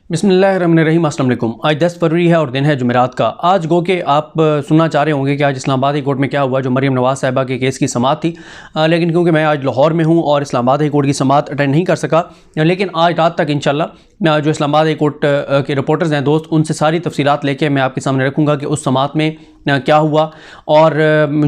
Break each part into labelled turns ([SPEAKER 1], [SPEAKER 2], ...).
[SPEAKER 1] बिस्मिल्लाहिर्रहमानिर्रहीम। अस्सलाम वालेकुम। आज 10 फरवरी है और दिन है जुमेरात का। आज गो के आप सुनना चाह रहे होंगे कि आज इस्लामाबाद हाई कोर्ट में क्या हुआ, जो मरीम नवाज़ साहिबा के केस की समाअत थी। लेकिन क्योंकि मैं आज लाहौर में हूँ और इस्लामाबाद हाई कोर्ट की समाअत अटेंड नहीं कर सका, लेकिन आज रात तक इंशाल्लाह जो इस्लामाबाद हाई कोर्ट के रिपोर्टर्स हैं दोस्त, उनसे सारी तफसीलात लेके मैं आपके सामने रखूँगा कि उस समाअत में क्या हुआ और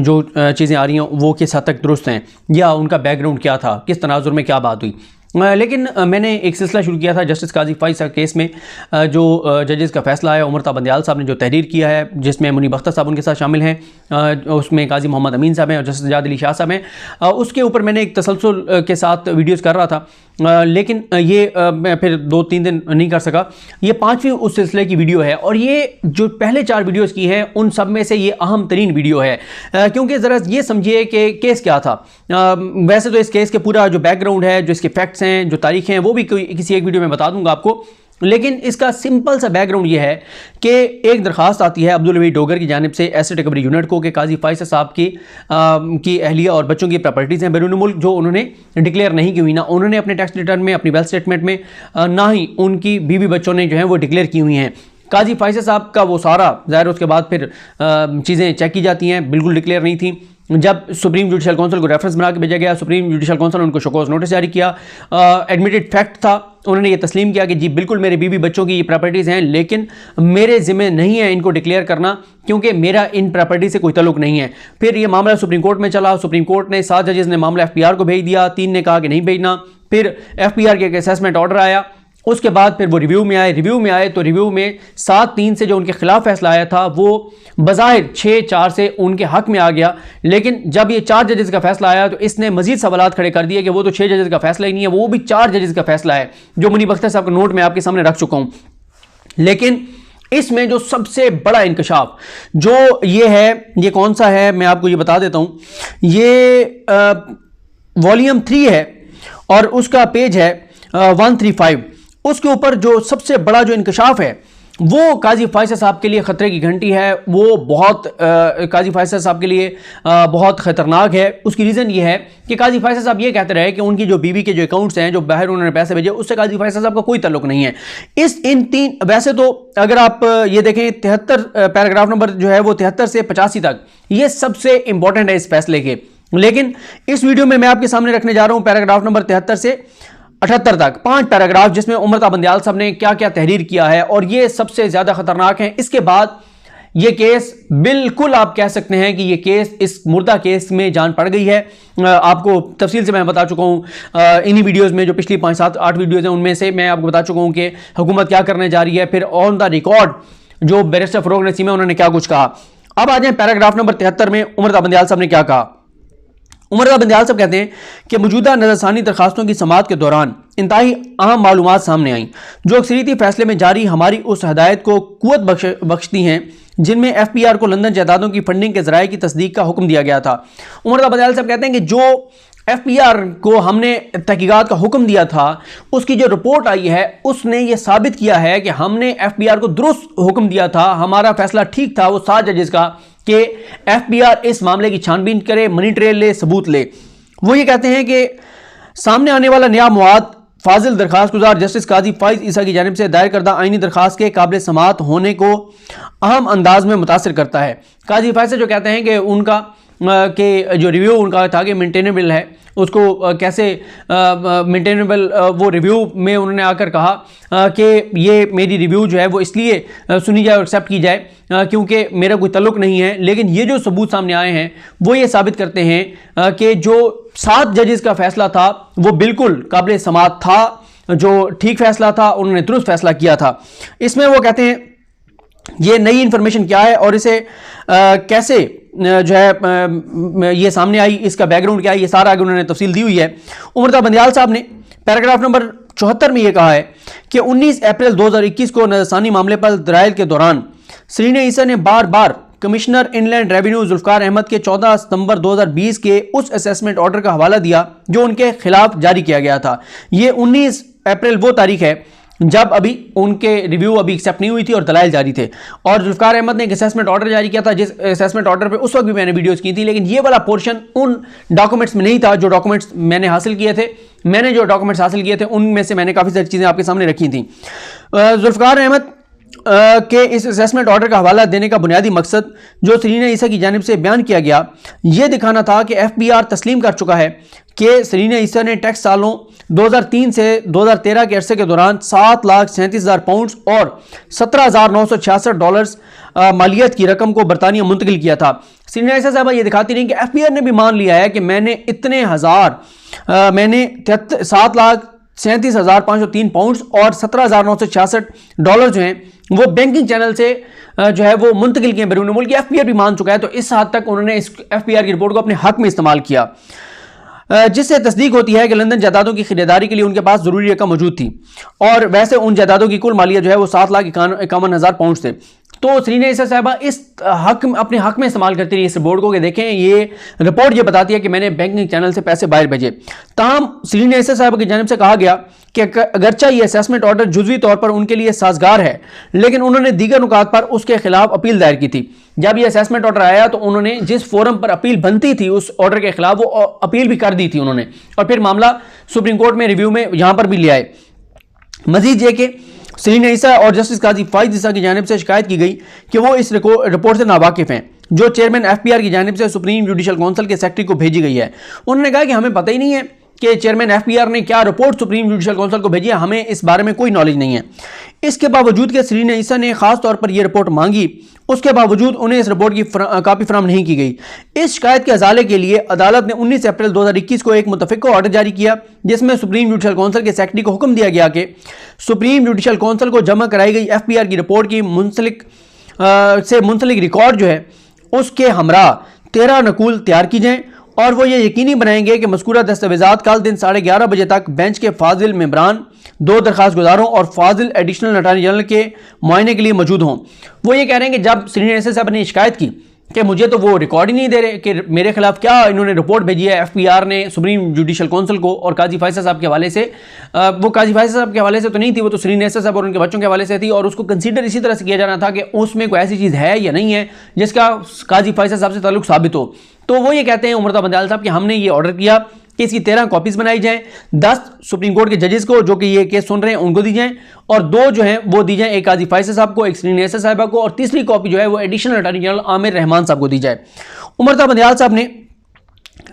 [SPEAKER 1] जो चीज़ें आ रही हैं वो किस हद तक दुरुस्त हैं या उनका बैकग्राउंड क्या था, किस तनाजुर में क्या बात हुई। लेकिन मैंने एक सिलसिला शुरू किया था जस्टिस काजी फाइज साहब केस में, जो जजेस का फैसला है। उमर बंदयाल साहब ने जो तहरीर किया है, जिसमें मुनीब अख्तर साहब उनके साथ शामिल हैं, उसमें काजी मोहम्मद अमीन साहब हैं और जस्टिस जाद अली शाह साहब हैं। उसके ऊपर मैंने एक तसलसल के साथ वीडियोज़ कर रहा था, लेकिन ये मैं फिर 2-3 दिन नहीं कर सका। ये 5वीं उस सिलसिले की वीडियो है और ये जो पहले 4 वीडियोज़ की हैं उन सब में से ये अहम तरीन वीडियो है, क्योंकि ज़रा ये समझिए कि केस क्या था। वैसे तो इस केस के पूरा जो बैकग्राउंड है, जो इसके फैक्ट्स हैं, जो तारीखें हैं, वो भी किसी एक वीडियो में बता दूंगा आपको, लेकिन इसका सिंपल सा बैकग्राउंड ये है कि एक दरखास्त आती है अब्दुल हबीब डोगर की जानिब से एसेट रिकवरी यूनिट को कि काजी फाइज साहब की अहलिया और बच्चों की प्रॉपर्टीज़ हैं बैरून मुल्क जो उन्होंने डिक्लेयर नहीं की हुई, ना उन्होंने अपने टैक्स रिटर्न में, अपनी वेल्थ स्टेटमेंट में, ना ही उनकी बीवी बच्चों ने जो है वो डिक्लेयर की हुई हैं। काजी फाइज साहब का वो सारा ज़ाहिर, उसके बाद फिर चीज़ें चेक की जाती हैं, बिल्कुल डिक्लेयर नहीं थी। जब सुप्रीम जुडिशल काउंसिल को रेफरेंस बना के भेजा गया, सुप्रीम जुडिशल काउंसिल ने उनको शोकॉज नोटिस जारी किया। एडमिटेड फैक्ट था, उन्होंने ये तस्लीम किया कि जी बिल्कुल मेरे बीवी बच्चों की ये प्रॉपर्टीज़ हैं, लेकिन मेरे ज़िम्मे नहीं है इनको डिक्लेयर करना, क्योंकि मेरा इन प्रॉपर्टी से कोई तल्लुक नहीं है। फिर ये मामला सुप्रीम कोर्ट में चला। सुप्रीम कोर्ट ने 7 जजेस ने मामला FPR को भेज दिया, 3 ने कहा कि नहीं भेजना। फिर FPR के एक असेसमेंट ऑर्डर आया, उसके बाद फिर वो रिव्यू में आए तो रिव्यू में 7-3 से जो उनके खिलाफ फैसला आया था वो बज़ाहिर 6-4 से उनके हक में आ गया। लेकिन जब ये 4 जजेस का फैसला आया तो इसने मजीद सवालात खड़े कर दिए कि वो तो 6 जजेस का फैसला ही नहीं है, वो भी 4 जजेस का फैसला है, जो मुनीब अख्तर साहब का नोट में आपके सामने रख चुका हूँ। लेकिन इसमें जो सबसे बड़ा इंकशाफ जो ये है, ये कौन सा है मैं आपको ये बता देता हूँ। ये वॉल्यूम 3 है और उसका पेज है 135। उसके ऊपर जो सबसे बड़ा जो इंकशाफ है वो काजी फाइज साहब के लिए ख़तरे की घंटी है। वो बहुत काजी फाइज साहब के लिए बहुत ख़तरनाक है। उसकी रीज़न ये है कि काजी फाइज साहब ये कहते रहे कि उनकी जो बीवी के जो अकाउंट्स हैं, जो बाहर उन्होंने पैसे भेजे, उससे काजी फाइज साहब का कोई ताल्लुक नहीं है। इन 3 वैसे तो अगर आप ये देखें 73 पैराग्राफ नंबर जो है वो 73 से 85 तक ये सबसे इंपॉर्टेंट है इस फैसले के। लेकिन इस वीडियो में मैं आपके सामने रखने जा रहा हूँ पैराग्राफ नंबर 73 से 78 तक 5 पैराग्राफ, जिसमें उमर बंदयाल साहब ने क्या क्या तहरीर किया है और ये सबसे ज़्यादा ख़तरनाक है। इसके बाद ये केस बिल्कुल आप कह सकते हैं कि ये केस इस मुर्दा केस में जान पड़ गई है। आपको तफसील से मैं बता चुका हूँ इन्हीं वीडियोस में, जो पिछली 5-7-8 वीडियोस हैं उनमें से मैं आपको बता चुका हूँ कि हुकूमत क्या करने जा रही है। फिर ऑन द रिकॉर्ड जो बैरिस्टर फरोग नसीम है उन्होंने क्या कुछ कहा। अब आ जाए पैराग्राफ नंबर 73 में उमर बंदयाल साहब ने क्या कहा। उमर बंदयाल साहब कहते हैं कि मौजूदा नज़रसानी दरखास्तों की समाअत के दौरान इंतहाई अहम मालूमात सामने आई, जो अक्सरियती फैसले में जारी हमारी उस हदायत को कुव्वत बख्शती हैं जिनमें FPR को लंदन जायदादों की फंडिंग के ज़राए की तस्दीक का हुक्म दिया गया था। उमर बंदयाल साहब कहते हैं कि जो FPR को हमने तहकीकात का हुक्म दिया था, उसकी जो रिपोर्ट आई है उसने ये साबित किया है कि हमने FPR को दुरुस्त हुक्म दिया था, हमारा फैसला ठीक था वो 7 जजेस का कि FPR इस मामले की छानबीन करे, मनी ट्रेल ले, सबूत ले। वो ये कहते हैं कि सामने आने वाला नया मवाद फाजिल दरखास्त गुजार जस्टिस काजी फाइज ईसा की जानिब से दायर करदा आइनी दरखास्त के काबिल समाअत होने को अहम अंदाज में मुतासर करता है। काजी फाइज से जो कहते हैं कि उनका के जो रिव्यू उनका था कि मेंटेनेबल है, उसको कैसे मेंटेनेबल, वो रिव्यू में उन्होंने आकर कहा कि ये मेरी रिव्यू जो है वो इसलिए सुनी जाए और एक्सेप्ट की जाए क्योंकि मेरा कोई तल्लुक नहीं है। लेकिन ये जो सबूत सामने आए हैं वो ये साबित करते हैं कि जो 7 जजेस का फैसला था वो बिल्कुल काबिल समाअत था, जो ठीक फैसला था, उन्होंने दुरुस्त फैसला किया था। इसमें वो कहते हैं ये नई इंफॉर्मेशन क्या है और इसे कैसे जो है ये सामने आई, इसका बैकग्राउंड क्या है, ये सारा आगे उन्होंने तफसील दी हुई है। उमर बंदयाल साहब ने पैराग्राफ नंबर 74 में ये कहा है कि 19 अप्रैल 2021 को नज़रसानी मामले पर दलाइल के दौरान सरीन ईसा ने बार बार commissioner inland revenue Zulfikar Ahmed के 14 सितंबर 2020 के उस असेसमेंट ऑर्डर का हवाला दिया जो उनके खिलाफ जारी किया गया था। ये 19 अप्रैल वो तारीख है जब अभी उनके रिव्यू अभी एक्सेप्ट नहीं हुई थी और दलाइल जारी थे, और जुल्फकार अहमद ने एक असेसमेंट ऑर्डर जारी किया था, जिस असेसमेंट ऑर्डर पे उस वक्त भी मैंने वीडियोस की थी, लेकिन ये वाला पोर्शन उन डॉक्यूमेंट्स में नहीं था जो डॉक्यूमेंट्स मैंने हासिल किए थे। मैंने जो डॉक्यूमेंट्स हासिल किए थे उनमें से मैंने काफ़ी सारी चीज़ें आपके सामने रखी थी। जुल्फ़िकार अहमद के इस असेसमेंट ऑर्डर का हवाला देने का बुनियादी मकसद जो सरीना ईसा की जानिब से बयान किया गया, यह दिखाना था कि FBI तस्लीम कर चुका है कि सरीना ईसा ने टैक्स सालों 2003 से 2013 के अरसे के दौरान 7,37,000 पाउंड्स और $17,966 मालियत की रकम को बरतानिया मुंतकिल किया था। सरीना ईसा साहबा ये दिखाती रही कि FBI ने भी मान लिया है कि मैंने इतने हज़ार मैंने 7,37,503 पाउंड्स और $17,966 जो हैं वो बैंकिंग चैनल से जो है वो मुंतकिल किए बैरून मुल्क। FBI भी मान चुका है, तो इस हद तक उन्होंने इस FBI की रिपोर्ट को अपने हक में इस्तेमाल किया, जिससे तस्दीक होती है कि लंदन जायदादों की खरीदारी के लिए उनके पास जरूरी रकम मौजूद थी और वैसे उन जायदादों की कुल मालियत जो है वो 7,51,000 पाउंड थे। तो सरीना ईसा साहिबा इस अपने हक में इस्तेमाल करती रही इस रिपोर्ट को कि देखें ये रिपोर्ट ये बताती है कि मैंने बैंकिंग चैनल से पैसे बाहर भेजे। ताहम सरीना ईसा साहिबा की जानिब से कहा गया कि अगरचा ये असेसमेंट ऑर्डर जुज़वी तौर पर उनके लिए साजगार है, लेकिन उन्होंने दीगर नुकात पर उसके खिलाफ अपील दायर की थी। जब ये असेसमेंट ऑर्डर आया तो उन्होंने जिस फोरम पर अपील बनती थी उस ऑर्डर के खिलाफ वो अपील भी कर दी थी उन्होंने, और फिर मामला सुप्रीम कोर्ट में रिव्यू में यहां पर भी ले आए। मजीद ये कि सरीना ईसा और जस्टिस काजी फाइज ईसा की जानिब से शिकायत की गई कि वो इस रिपोर्ट से नावाकिफ हैं जो चेयरमैन FBI की जानिब से सुप्रीम जुडिशल काउंसिल के सेक्रेटरी को भेजी गई है। उन्होंने कहा कि हमें पता ही नहीं है कि चेयरमैन FBI ने क्या रिपोर्ट सुप्रीम जुडिशल काउंसिल को भेजी है, हमें इस बारे में कोई नॉलेज नहीं है। इसके बावजूद कि सरीना ईसा ने खास तौर पर यह रिपोर्ट मांगी, उसके बावजूद उन्हें इस रिपोर्ट की कापी फराहम नहीं की गई। इस शिकायत के अजाले के लिए अदालत ने 19 अप्रैल 2021 को एक मुतफ़िक़ा ऑर्डर जारी किया, जिसमें सुप्रीम जुडिशल काउंसिल के सेक्रेटरी को हुक्म दिया गया कि सुप्रीम जुडिशल काउंसिल को जमा कराई गई FBI की रिपोर्ट की मुंसलिक रिकॉर्ड जो है उसके हमरा 13 नकूल तैयार की जाएँ और वो ये यकीनी बनाएंगे कि मज़कूरा दस्तावेज़ात कल दिन 11:30 बजे तक बेंच के फाजिल मेंबरान, 2 दरखास्त गुजारों और फाजिल एडिशनल अटॉर्नी जनरल के मुआयने के लिए मौजूद हों। वो ये कह रहे हैं कि जब सरीना ईसा साहब ने शिकायत की कि मुझे तो वो रिकॉर्ड ही नहीं दे रहे कि मेरे खिलाफ क्या इन्होंने रिपोर्ट भेजी है FBI ने सुप्रीम जुडिशल काउंसिल को और काजी फायसा साहब के हवाले से, वो काजी फायसा साहब के हवाले से तो नहीं थी, वो तो सरीना ईसा साहब और उनके बच्चों के हवाले से थी और उसको कंसीडर इसी तरह से किया जाना था कि उसमें कोई ऐसी चीज़ है या नहीं है जिसका काजी फायसा साहब से ताल्लुक साबित हो। तो वो ये कहते हैं उमरता बंदयाल साहब कि हमने ये ऑर्डर किया कि इसकी 13 कॉपीज़ बनाई जाएं, 10 सुप्रीम कोर्ट के जजेस को जो कि ये केस सुन रहे हैं उनको दी जाएं और 2 जो हैं वो दी जाएं, एक काजी फायसा साहब को, एक सरीना ईसा साहिबा को, और तीसरी कॉपी जो है वो additional attorney general Aamir Rahman साहब को दी जाए। उमरता बंदयाल साहब ने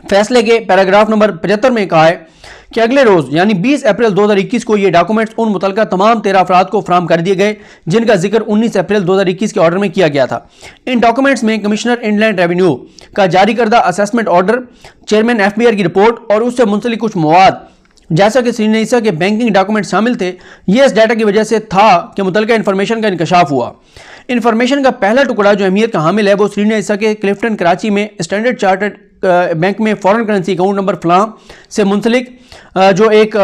[SPEAKER 1] फैसले के पैराग्राफ नंबर 75 में कहा है कि अगले रोज यानी 20 अप्रैल 2021 को ये डॉक्यूमेंट्स उन मुतलका तमाम 13 अफराद को फराहम कर दिए गए जिनका जिक्र 19 अप्रैल 2021 के ऑर्डर में किया गया था। इन डॉक्यूमेंट्स में कमिश्नर इंलैंड रेवेन्यू का जारी करदा असेसमेंट ऑर्डर, चेयरमैन FBI की रिपोर्ट और उससे मुंसलिक कुछ मवाद जैसा कि सरीना ईसा के बैंकिंग डॉक्यूमेंट शामिल थे। ये इस डाटा की वजह से था कि मुतलका इन्फॉर्मेशन का इंकशाफ हुआ। इन्फॉर्मेशन का पहला टुकड़ा जो अहमियत का हामिल है वो सरीना ईसा के क्लिफ्टन कराची में स्टैंडर्ड चार्टर्ड बैंक में फॉरेन करेंसी अकाउंट नंबर फलां से मुंसलिक जो एक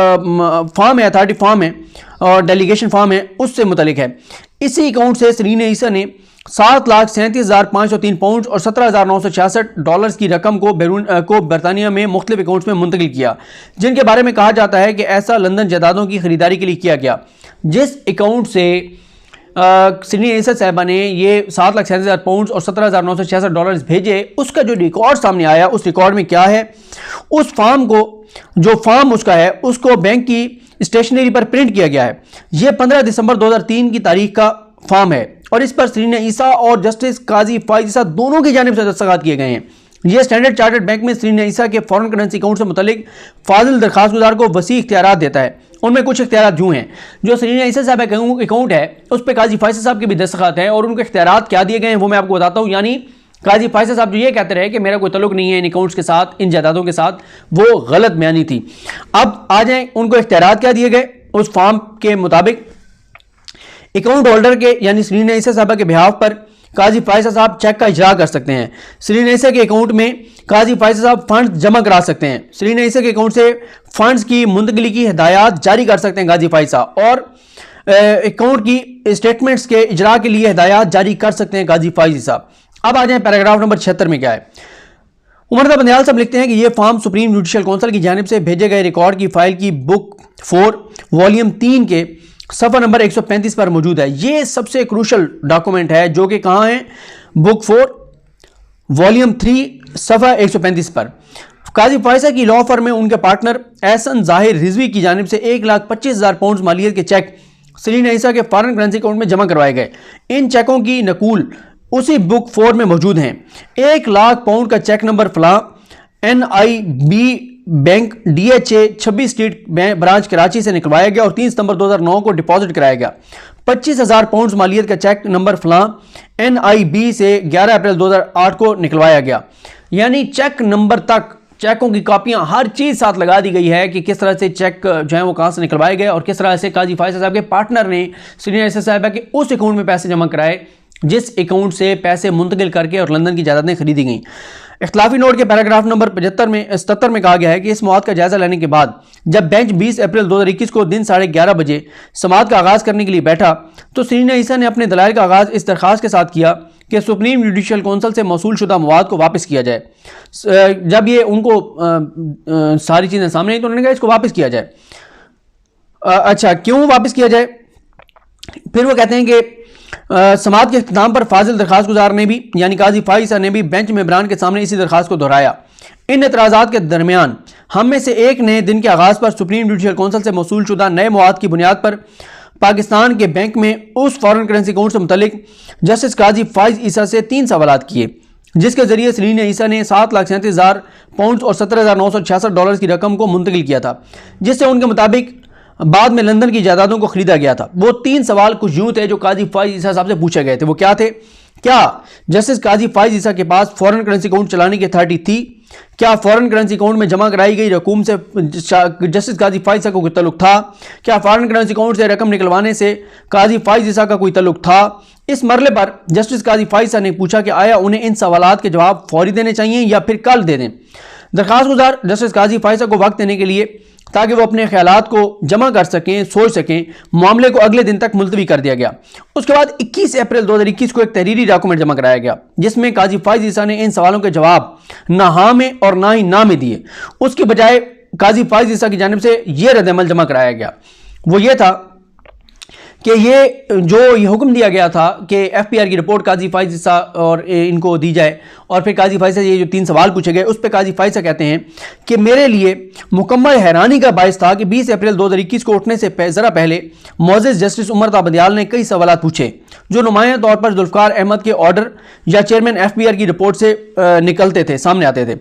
[SPEAKER 1] फॉर्म है, अथॉरिटी फॉर्म है और डेलीगेशन फॉर्म है, उससे मुतलिक है। इसी अकाउंट से सरीना ईसा ने 7,37,503 पाउंड और $17,966 की रकम को बरतानिया में मुख्तलिफ अकाउंट्स में मुंतकिल किया, जिनके बारे में कहा जाता है कि ऐसा लंदन जायदादों की खरीदारी के लिए किया गया। जिस अकाउंट से सरीना ईसा साहिबा ने ये 7,37,000 पाउंड और $17,966 भेजे, उसका जो रिकॉर्ड सामने आया उस रिकॉर्ड में क्या है, उस फॉर्म को जो फॉर्म उसका है उसको बैंक की स्टेशनरी पर प्रिंट किया गया है। यह 15 दिसंबर 2003 की तारीख का फॉर्म है और इस पर सरीना ईसा और जस्टिस काजी फाइज ईसा दोनों की जानिब से दस्तखत किए गए हैं। यह स्टैंडर्ड चार्टर्ड बैंक में सरीना ईसा के फॉरेन करेंसी अकाउंट से मुतल्लिक फाजिल दरखास्त गुजार को वसी इख्तियारात देता है। उनमें कुछ इख्तियारात यूँ हैं, जो सरीना ईसा साहब का अकाउंट है उस पर काजी फायसा साहब के भी दस्तखत हैं और उनके इख्तियारात क्या दिए गए हैं वो मैं आपको बताता हूँ। यानी काजी फायसा साहब जो ये कहते रहे कि मेरा कोई तल्लुक नहीं है इन अकाउंट्स के साथ, इन जायदादों के साथ, वो गलत बयानी थी। अब आ जाए उनको इख्तियारात क्या दिए गए उस फॉर्म के मुताबिक। अकाउंट होल्डर के यानी सरीना ईसा साहब के बिहाफ पर काजी फायसा साहब चेक का इजरा कर सकते हैं। सरीना ईसा के अकाउंट में काजी फायसा साहब फंड्स जमा करा सकते हैं। सरीना ईसा के अकाउंट से फंड्स की मुंतकिली की हिदायत जारी कर सकते हैं काजी फायसा, और अकाउंट की स्टेटमेंट्स के इजरा के लिए हिदायत जारी कर सकते हैं काजी फायसा साहब। अब आ जाए पैराग्राफ नंबर 76 में क्या है। उमरता बंदयाल साहब लिखते हैं कि यह फॉर्म सुप्रीम जुडिशल काउंसिल की जानिब से भेजे गए रिकॉर्ड की फाइल की बुक 4 वॉल्यूम 3 के सफ़ा नंबर 135 पर मौजूद है। ये सबसे क्रूशल डॉक्यूमेंट है जो कि कहाँ है, बुक 4 वॉल्यूम 3 सफ़ा 135 पर। काजी फायसा की लॉ फर्म में उनके पार्टनर एहसन जाहिर रिजवी की जानिब से 1,25,000 पाउंड मालियत के चेक सरीना ईसा के फॉरेन करेंसी अकाउंट में जमा करवाए गए। इन चेकों की नकूल उसी बुक 4 में मौजूद हैं। 1 लाख पाउंड का चेक नंबर फलां NIB bank DHA 26 street branch Karachi से निकलवाया गया और 3 सितंबर 2009 को डिपॉजिट कराया गया। 25,000 पाउंड मालियत का चेक नंबर फलां NIB से 11 अप्रैल 2008 को निकलवाया गया। यानी चेक नंबर तक, चेकों की कॉपियां, हर चीज साथ लगा दी गई है कि किस तरह से चेक जो है वो कहां से निकलवाए गए और किस तरह से काजी फायजा साहब के पार्टनर ने सरीना ईसा साहिबा के उस अकाउंट में पैसे जमा कराए जिस अकाउंट से पैसे मुंतकिल करके और लंदन की जायदादें खरीदी गई। इख्तलाफी नोट के पैराग्राफ नंबर 77 में कहा गया है कि इस मौत का जायजा लेने के बाद जब बेंच 20 अप्रैल 2021 को दिन 11:30 बजे समाअत का आगाज करने के लिए बैठा तो सरीना ईसा ने अपने दलाइल का आगाज इस दरखास्त के साथ किया कि सुप्रीम जुडिशल कौंसिल से मौसूल शुदा मवाद को वापस किया जाए। जब ये उनको सारी चीज़ें सामने आई तो उन्होंने कहा इसको वापस किया जाए। अच्छा, क्यों वापस किया जाए? फिर वो कहते हैं कि समाअत के इख्तिताम पर फाजिल दरखास्त गुजार ने भी यानी काजी फाइसा ने भी बेंच मेंबरान के सामने इसी दरखास्त को दोहराया। इन एतराज़ात के दरमियान हम में से एक ने दिन के आगाज़ पर सुप्रीम जुडिशल कौंसिल से मौसूल शुदा नए मवाद की बुनियाद पर पाकिस्तान के बैंक में उस फॉरेन करेंसी अकाउंट से मुतल्लिक जस्टिस काजी फाइज ईसा से 3 सवालात किए, जिसके जरिए सरीना ईसा ने 7,37,000 पाउंड और $17,966 की रकम को मुंतकिल किया था, जिससे उनके मुताबिक बाद में लंदन की जायदादों को खरीदा गया था। वो 3 सवाल कुछ यूं थे जो काजी फाइज ईसा साहब से पूछे गए थे। वो क्या थे? क्या जस्टिस काजी फाइज ईसा के पास फॉरेन करेंसी अकाउंट चलाने की अथॉरिटी थी? क्या फॉरेन करेंसी अकाउंट में जमा कराई गई रकूम से जस्टिस काजी फाइज ईसा को कोई तल्लुक था? क्या फॉरेन करेंसी अकाउंट से रकम निकलवाने से काजी फाइज ईसा का कोई तल्लुक था? इस मरले पर जस्टिस काजी फाइज ईसा ने पूछा कि आया उन्हें इन सवालात के जवाब फौरी देने चाहिए या फिर कल दे दें। दरखास्त गुजार जस्टिस काजी फाइज ईसा को वक्त देने के लिए ताकि वो अपने ख्यालात को जमा कर सकें, सोच सकें, मामले को अगले दिन तक मुलतवी कर दिया गया। उसके बाद 21 अप्रैल 2021 को एक तहरीरी डॉक्यूमेंट जमा कराया गया जिसमें काजी फाइज ईसा ने इन सवालों के जवाब ना हाँ में और ना ही ना में दिए। उसके बजाय काजी फाइज ईसा की जानिब से ये रद्द-ए-अमल जमा कराया गया। वो ये था कि ये हुक्म दिया गया था कि FPR की रिपोर्ट काजी फाइज ईसा और इनको दी जाए और फिर काजी फाइज से ये जो 3 सवाल पूछे गए उस पर काजी फाइज ईसा कहते हैं कि मेरे लिए मुकम्मल हैरानी का बायस था कि 20 अप्रैल 2021 को उठने से ज़रा पहले मोअज़्ज़िज़ जस्टिस उमर ता बंदियाल ने कई सवाल पूछे जो नुमाया तौर पर जुल्फ़िकार अहमद के ऑर्डर या चेयरमैन FPR की रिपोर्ट से निकलते थे, सामने आते थे।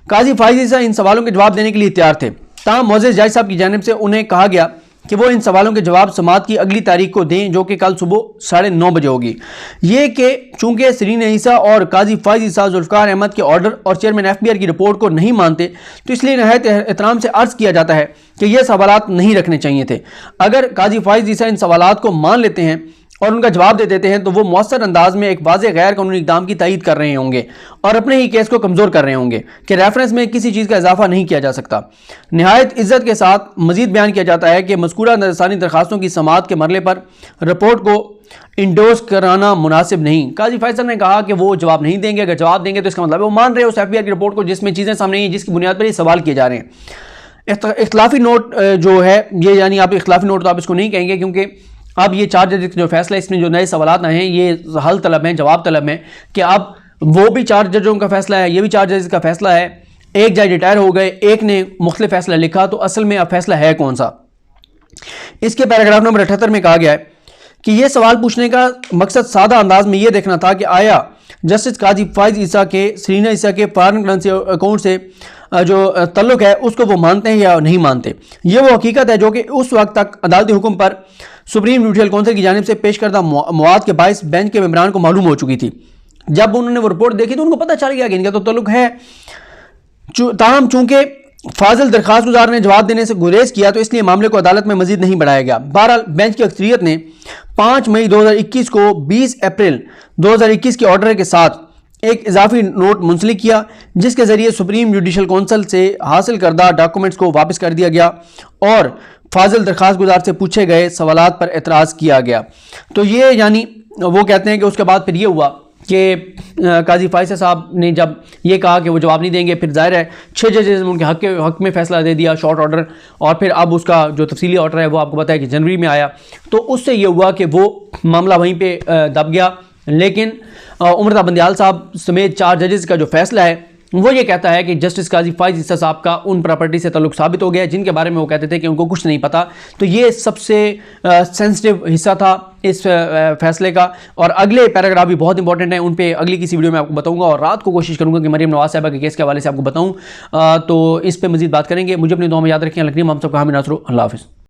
[SPEAKER 1] काजी फाइज ईसा इन सवालों के जवाब देने के लिए तैयार थे। ताहम मोअज़्ज़िज़ जज साहब की जानिब से उन्हें कहा गया कि वो इन सवालों के जवाब समाअत की अगली तारीख को दें जो कि कल सुबह 9:30 बजे होगी। ये कि चूंकि सरीना ईसा और काजी फाइज ईसा जुल्फ़िकार अहमद के ऑर्डर और चेयरमैन FPR की रिपोर्ट को नहीं मानते तो इसलिए नहायत एहतराम से अर्ज़ किया जाता है कि ये सवालात नहीं रखने चाहिए थे। अगर काजी फाइज ईसा इन सवालात को मान लेते हैं और उनका जवाब दे देते हैं तो वो मौसर अंदाज में एक वाज़ेह गैर कानूनी इक़दाम की तायीद कर रहे होंगे और अपने ही केस को कमज़ोर कर रहे होंगे कि रेफरेंस में किसी चीज़ का इजाफा नहीं किया जा सकता। नहायत इज्जत के साथ मजीद बयान किया जाता है कि मज़कूरा नज़रसानी दरखास्तों की समाअत के मरले पर रिपोर्ट को इंडोर्स कराना मुनासिब नहीं। काजी फाइज साहब ने कहा कि वो जवाब नहीं देंगे। अगर जवाब देंगे तो इसका मतलब वो मान रहे हैं उस FPR की रिपोर्ट को जिसमें चीज़ें सामने हैं जिसकी बुनियाद पर ये सवाल किए जा रहे हैं। इख्तलाफी नोट जो है ये यानी आप इख्तलाफी नोट तो आप इसको नहीं कहेंगे क्योंकि अब ये 4 जजेस जो फैसला है इसमें जो नए सवालात आए हैं ये हल तलब हैं, जवाब तलब हैं कि अब वो भी 4 जजों का फैसला है, ये भी 4 जजेस का फैसला है। एक जज रिटायर हो गए, एक ने मुख्तलिफ फैसला लिखा, तो असल में अब फैसला है कौन सा? इसके पैराग्राफ नंबर 78 में कहा गया है कि यह सवाल पूछने का मकसद सादा अंदाज में यह देखना था कि आया जस्टिस काजी फाइज ईसा के सरीना ईसा के फॉरेन करेंसी अकाउंट से जो तल्लुक है उसको वो मानते हैं या नहीं मानते। ये वो हकीकत है जो कि उस वक्त तक अदालती हुक्म पर सुप्रीम जुडिशल कौंसिल की जानिब से पेश करदा मवाद के बायस बेंच के मेंबरान को मालूम हो चुकी थी। जब उन्होंने वो रिपोर्ट देखी तो उनको पता चल गया कि इनका तो तल्लुक है। ताहम चूंकि फाजिल दरखास्त गुजार ने जवाब देने से गुरेज किया तो इसलिए मामले को अदालत में मजीद नहीं बढ़ाया गया। बहरहाल बेंच की अक्सरियत ने 5 मई 2021 को 20 अप्रैल 2021 के ऑर्डर के साथ एक इजाफी नोट मुंसलिक किया जिसके जरिए सुप्रीम जुडिशल कौंसिल से हासिल करदा डॉक्यूमेंट्स को वापस कर दिया गया और फाजिल दरखास्त गुजार से पूछे गए सवालात पर एतराज़ किया गया। तो ये यानी वो कहते हैं कि उसके बाद फिर ये हुआ कि काजी फाइज साहब ने जब ये कहा कि वो जवाब नहीं देंगे, फिर जाहिर है 6 जजेस ने उनके हक में फ़ैसला दे दिया, शॉर्ट ऑर्डर, और फिर अब उसका जो तफसीली ऑर्डर है वो आपको पता है कि जनवरी में आया। तो उससे ये हुआ कि वो मामला वहीं पे दब गया। लेकिन उमर ता बंदियाल साहब समेत 4 जजेस का जो फैसला है वो ये कहता है कि जस्टिस काजी फाइज ईसा साहब का उन प्रॉपर्टी से ताल्लुक साबित हो गया है जिनके बारे में वो कहते थे कि उनको कुछ नहीं पता। तो ये सबसे सेंसिटिव हिस्सा था इस फैसले का। और अगले पैराग्राफ भी बहुत इंपॉर्टेंट है, उन पे अगली किसी वीडियो में आपको बताऊंगा, और रात को कोशिश करूंगा कि मरीम नवाज साहिबा के केस के हवाले से आपको बताऊं। तो इस पे मजीद बात करेंगे। मुझे अपनी दुआ में याद रखें। हम सबका हामी नासरो। अल्लाह हाफिज़।